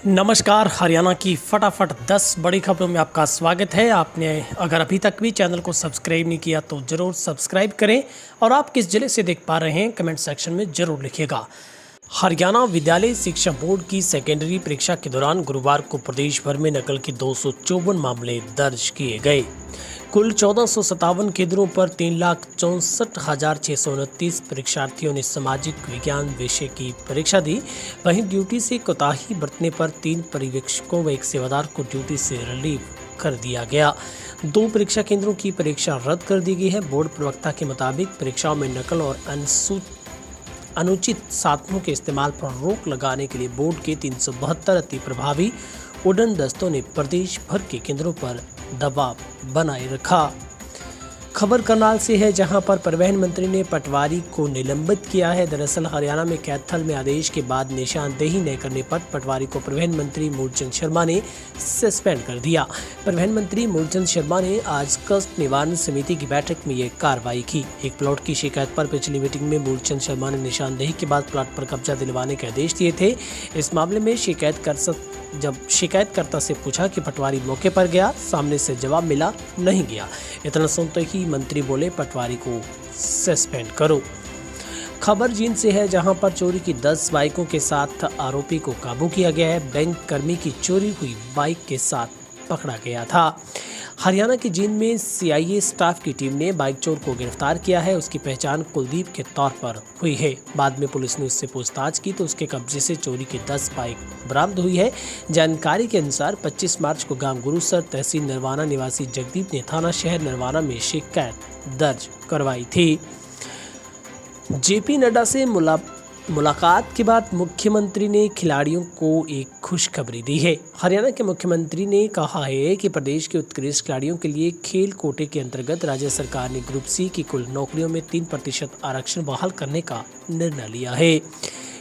नमस्कार। हरियाणा की फटाफट 10 बड़ी खबरों में आपका स्वागत है। आपने अगर अभी तक भी चैनल को सब्सक्राइब नहीं किया तो ज़रूर सब्सक्राइब करें और आप किस जिले से देख पा रहे हैं कमेंट सेक्शन में ज़रूर लिखिएगा। हरियाणा विद्यालय शिक्षा बोर्ड की सेकेंडरी परीक्षा के दौरान गुरुवार को प्रदेश भर में नकल के 254 मामले दर्ज किए गए। कुल 1457 केंद्रों पर 3,64,629 परीक्षार्थियों ने सामाजिक विज्ञान विषय की परीक्षा दी। वहीं ड्यूटी से कोताही बरतने पर 3 पर्यवेक्षकों व एक सेवादार को ड्यूटी से रिलीव कर दिया गया। 2 परीक्षा केंद्रों की परीक्षा रद्द कर दी गई है। बोर्ड प्रवक्ता के मुताबिक परीक्षाओं में नकल और अनुचित साधनों के इस्तेमाल पर रोक लगाने के लिए बोर्ड के 372 अति प्रभावी उड़न दस्तों ने प्रदेश भर के केंद्रों पर दबाव बनाए रखा। खबर करनाल से है, जहां पर परिवहन मंत्री ने पटवारी को निलंबित किया है। दरअसल हरियाणा में कैथल में आदेश के बाद निशानदेही न करने पर पटवारी को परिवहन मंत्री मूलचंद शर्मा ने सस्पेंड कर दिया। परिवहन मंत्री मूलचंद शर्मा ने आज कष्ट निवारण समिति की बैठक में ये कार्रवाई की। एक प्लॉट की शिकायत पर पिछली मीटिंग में मूलचंद शर्मा ने निशानदेही के बाद प्लॉट पर कब्जा दिलवाने के आदेश दिए थे। इस मामले में जब शिकायतकर्ता से पूछा कि पटवारी मौके पर गया, सामने से जवाब मिला नहीं गया। इतना सुनते ही मंत्री बोले पटवारी को सस्पेंड करो। खबर जींद से है, जहां पर चोरी की 10 बाइकों के साथ आरोपी को काबू किया गया है। बैंक कर्मी की चोरी हुई बाइक के साथ पकड़ा गया था। हरियाणा के जींद में सीआईए स्टाफ की टीम ने बाइक चोर को गिरफ्तार किया है। उसकी पहचान कुलदीप के तौर पर हुई है। बाद में पुलिस ने उससे पूछताछ की तो उसके कब्जे से चोरी की 10 बाइक बरामद हुई है। जानकारी के अनुसार 25 मार्च को गांव गुरुसर तहसील नरवाना निवासी जगदीप ने थाना शहर नरवाना में शिकायत दर्ज करवाई थी। जेपी नड्डा से मुलाकात के बाद मुख्यमंत्री ने खिलाड़ियों को एक खुशखबरी दी है। हरियाणा के मुख्यमंत्री ने कहा है कि प्रदेश के उत्कृष्ट खिलाड़ियों के लिए खेल कोटे के अंतर्गत राज्य सरकार ने ग्रुप सी की कुल नौकरियों में 3% आरक्षण बहाल करने का निर्णय लिया है।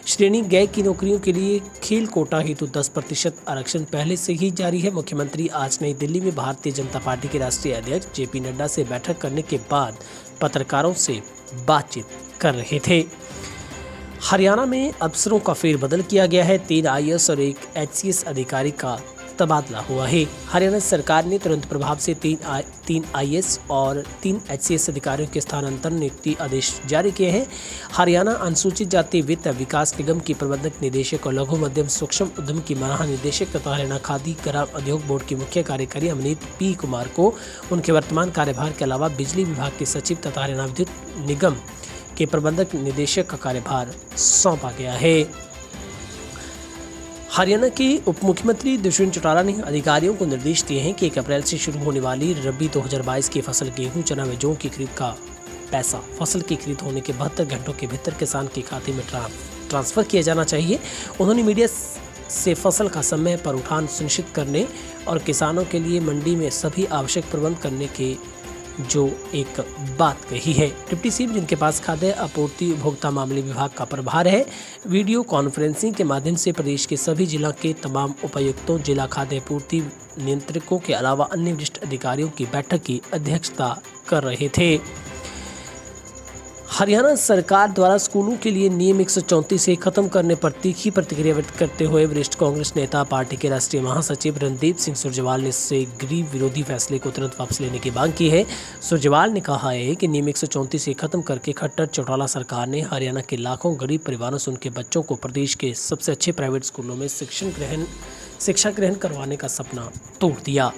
श्रेणी ग की नौकरियों के लिए खेल कोटा हेतु 10% आरक्षण पहले से ही जारी है। मुख्यमंत्री आज नई दिल्ली में भारतीय जनता पार्टी के राष्ट्रीय अध्यक्ष जेपी नड्डा से बैठक करने के बाद पत्रकारों से बातचीत कर रहे थे। हरियाणा में अफसरों का फेरबदल किया गया है। 3 आईएएस और 1 एचसीएस अधिकारी का तबादला हुआ है। हरियाणा सरकार ने तुरंत प्रभाव से 3 आईएएस और 3 एचसीएस अधिकारियों के स्थानांतरण नियुक्ति आदेश जारी किए हैं। हरियाणा अनुसूचित जाति वित्त विकास निगम की प्रबंधक निदेशक और लघु मध्यम सूक्ष्म उद्यम की महानिदेशक तथा हरियाणा खादी ग्राम उद्योग बोर्ड के मुख्य कार्यकारी अमनीत पी कुमार को उनके वर्तमान कार्यभार के अलावा बिजली विभाग के सचिव तथा हरियाणा विद्युत निगम के प्रबंधक निदेशक का कार्यभार सौंपा गया है। हरियाणा के उप मुख्यमंत्री दुष्यंत चौटाला ने अधिकारियों को निर्देश दिए हैं कि 1 अप्रैल से शुरू होने वाली रबी 2022 की फसल गेहूं, चना व जौ की खरीद का पैसा फसल की खरीद होने के 72 घंटों के भीतर किसान के खाते में ट्रांसफर किया जाना चाहिए। उन्होंने मीडिया से फसल का समय पर उठान सुनिश्चित करने और किसानों के लिए मंडी में सभी आवश्यक प्रबंध करने के जो एक बात कही है। डिप्टी सीएम जिनके पास खाद्य आपूर्ति उपभोक्ता मामले विभाग का प्रभार है, वीडियो कॉन्फ्रेंसिंग के माध्यम से प्रदेश के सभी जिला के तमाम उपायुक्तों, जिला खाद्य आपूर्ति नियंत्रकों के अलावा अन्य वरिष्ठ अधिकारियों की बैठक की अध्यक्षता कर रहे थे। हरियाणा सरकार द्वारा स्कूलों के लिए नियम 134 से खत्म करने पर तीखी प्रतिक्रिया व्यक्त करते हुए वरिष्ठ कांग्रेस नेता पार्टी के राष्ट्रीय महासचिव रणदीप सिंह सुरजेवाल ने इससे गरीब विरोधी फैसले को तुरंत वापस लेने की मांग की है। सुरजेवाल ने कहा है कि नियम 134 से खत्म करके खट्टर चौटाला सरकार ने हरियाणा के लाखों गरीब परिवारों से उनके बच्चों को प्रदेश के सबसे अच्छे प्राइवेट स्कूलों में शिक्षा ग्रहण करवाने का सपना तोड़ दिया।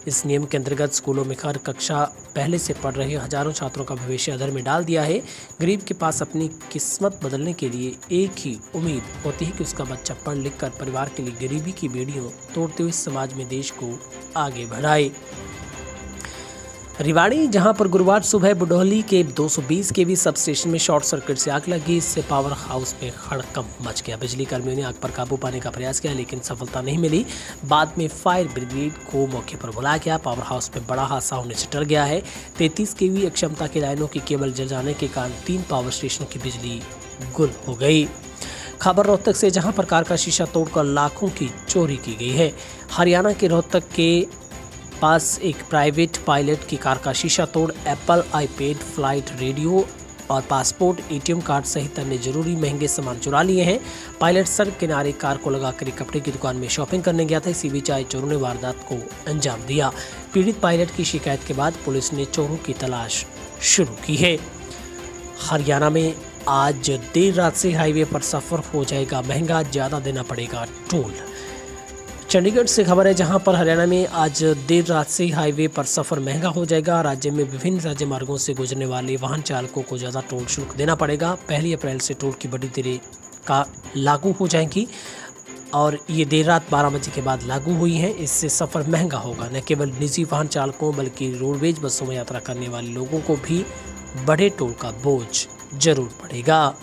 इस नियम के अंतर्गत स्कूलों में हर कक्षा पहले से पढ़ रहे हजारों छात्रों का भविष्य अधर में डाल दिया है। गरीब के पास अपनी किस्मत बदलने के लिए एक ही उम्मीद होती है कि उसका बच्चा पढ़ लिख कर परिवार के लिए गरीबी की बेड़ियों तोड़ते हुए समाज में देश को आगे बढ़ाए। रिवाड़ी, जहां पर गुरुवार सुबह बुडोली के 220 केवी सब स्टेशन में शॉर्ट सर्किट से आग लगी। इससे पावर हाउस में हड़कंप मच गया। बिजली कर्मियों ने आग पर काबू पाने का प्रयास किया लेकिन सफलता नहीं मिली। बाद में फायर ब्रिगेड को मौके पर बुलाया गया। पावर हाउस में बड़ा हादसा होने से डर गया है। 33 केवी क्षमता की लाइनों की केबल जल जाने के कारण 3 पावर स्टेशनों की बिजली गुल हो गई। खबर रोहतक से, जहां पर कार का शीशा तोड़कर लाखों की चोरी की गई है। हरियाणा के रोहतक के पास एक प्राइवेट पायलट की कार का शीशा तोड़ एप्पल आईपैड, फ्लाइट रेडियो और पासपोर्ट, एटीएम कार्ड सहित अन्य जरूरी महंगे सामान चुरा लिए हैं। पायलट सड़क किनारे कार को लगाकर एक कपड़े की दुकान में शॉपिंग करने गया था। इसी बीच आए चोरों ने वारदात को अंजाम दिया। पीड़ित पायलट की शिकायत के बाद पुलिस ने चोरों की तलाश शुरू की है। हरियाणा में आज देर रात से हाईवे पर सफर हो जाएगा महंगा, ज्यादा देना पड़ेगा टोल। चंडीगढ़ से खबर है, जहां पर हरियाणा में आज देर रात से हाईवे पर सफर महंगा हो जाएगा। राज्य में विभिन्न राज्य मार्गों से गुजरने वाले वाहन चालकों को ज़्यादा टोल शुल्क देना पड़ेगा। 1 अप्रैल से टोल की बड़ी दरें का लागू हो जाएंगी और ये देर रात 12 बजे के बाद लागू हुई हैं। इससे सफ़र महंगा होगा। न केवल निजी वाहन चालकों बल्कि रोडवेज बसों में यात्रा करने वाले लोगों को भी बड़े टोल का बोझ जरूर पड़ेगा।